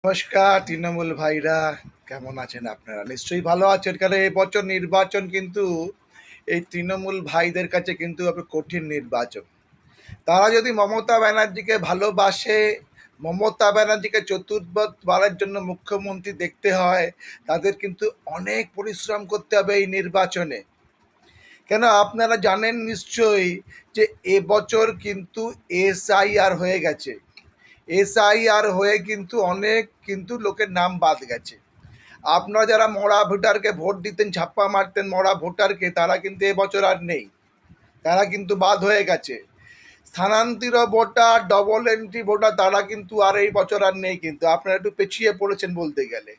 নমস্কার তৃণমূল ভাইরা, কেমন আছেন আপনারা? নিশ্চয়ই ভালো আছেন, কারণ এই বছর নির্বাচন কিন্তু এই তৃণমূল ভাইদের কাছে কিন্তু কঠিন নির্বাচন। তারা যদি মমতা ব্যানার্জিকে ভালোবাসে, মমতা ব্যানার্জিকে চতুর্থবারের জন্য মুখ্যমন্ত্রী দেখতে হয়, তাদের কিন্তু অনেক পরিশ্রম করতে হবে এই নির্বাচনে। কেন আপনারা জানেন নিশ্চয়ই যে এবছর কিন্তু এসআইআর হয়ে গেছে। এসআইআর হয়ে কিন্তু অনেক লোকের নাম বাদ গেছে। আপনারা যারা মরা ভোটারকে ভোট দিতেন, ছাপ্পা মারতেন মরা ভোটারকে, তারা কিন্তু এবছর আর নেই, তারা কিন্তু বাদ হয়ে গেছে। স্থানান্তরিত ভোটার, ডবল এন্ট্রি ভোটার, তারা কিন্তু আর এই বছর আর নেই, কিন্তু আপনারা একটু পেছিয়ে পড়েছেন বলতে গেলে।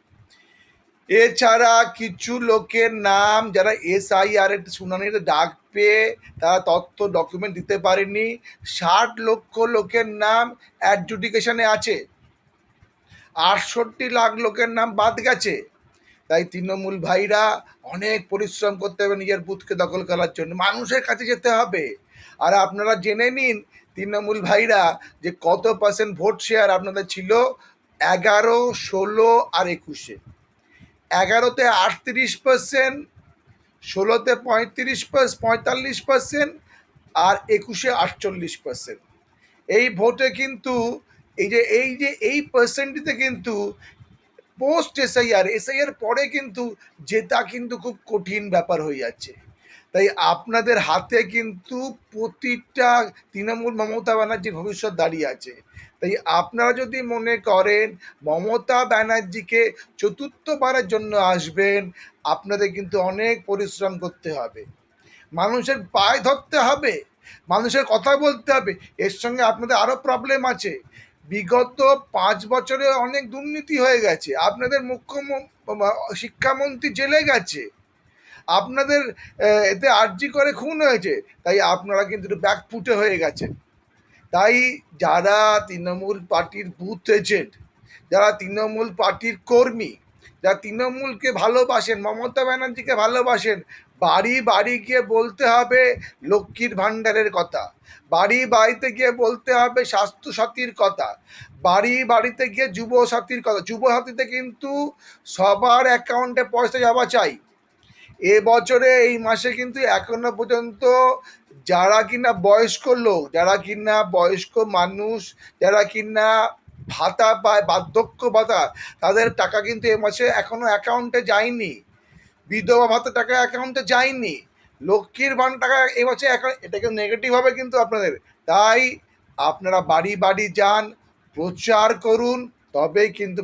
এছাড়া কিছু লোকের নাম যারা এসআইআর এর শুনানির ডাক পেয়ে তারা তথ্য ডকুমেন্ট দিতে পারেনি, 60 লক্ষ লোকের নাম অ্যাডজুডিকেশনে আছে, 68 লাখ লোকের নাম বাদ গেছে। তাই তৃণমূল ভাইরা অনেক পরিশ্রম করতে হবে নিজের বুথকে দখল করার জন্য, মানুষের কাছে যেতে হবে। আর আপনারা জেনে নিন তৃণমূল ভাইরা যে কত পার্সেন্ট ভোট শেয়ার আপনাদের ছিল। 11, 16 আর 21-এ। 11-তে 38%, 16-তে 45% আর 21-এ 48%। এই ভোটে কিন্তু এই পার্সেন্টটিতে কিন্তু পোস্ট এসআইআর পরে কিন্তু জেতা কিন্তু খুব কঠিন ব্যাপার হয়ে যাচ্ছে। তাই আপনাদের হাতে কিন্তু প্রতিটা তৃণমূল মমতা ব্যানার্জির ভবিষ্যৎ দাঁড়িয়ে আছে। তাই আপনারা যদি মনে করেন মমতা ব্যানার্জিকে চতুর্থবারের জন্য আসবেন, আপনাদের কিন্তু অনেক পরিশ্রম করতে হবে, মানুষের পায়ে ধরতে হবে, মানুষের কথা বলতে হবে। এর সঙ্গে আপনাদের আরও প্রবলেম আছে। বিগত 5 বছরে অনেক দুর্নীতি হয়ে গেছে, আপনাদের শিক্ষামন্ত্রী জেলে গেছে, আপনাদের এতে আর্জি করে খুন হয়েছে। তাই আপনারা কিন্তু একটু ব্যাকফুটে হয়ে গেছেন। তাই যারা তৃণমূল পার্টির বুথ এজেন্ট, যারা তৃণমূল পার্টির কর্মী, যারা তৃণমূলকে ভালোবাসেন, মমতা ব্যানার্জিকে ভালোবাসেন, বাড়ি বাড়ি গিয়ে বলতে হবে লক্ষ্মীর ভাণ্ডারের কথা, বাড়ি বাড়িতে গিয়ে বলতে হবে স্বাস্থ্যসাথীর কথা, বাড়ি বাড়িতে গিয়ে যুবসাথীর কথা। যুবসাথীতে কিন্তু সবার অ্যাকাউন্টে পয়সা যাওয়া চাই। এবছরে এই মাসে কিন্তু এখনো পর্যন্ত যারা কিনা বয়স্ক লোক, যারা কিনা বয়স্ক মানুষ, যারা কিনা ভাতা পায়, বার্ধক্য ভাতা, তাদের টাকা কিন্তু এ মাসে এখনো অ্যাকাউন্টে যায়নি। বিধবা ভাতা টাকা অ্যাকাউন্টে যায়নি। লক্ষ্মীর ভাণ্ডার টাকা এ মাসে এখন, এটাকে নেগেটিভ হবে কিন্তু আপনাদের। তাই আপনারা বাড়ি বাড়ি যান, প্রচার করুন, তবেই কিন্তু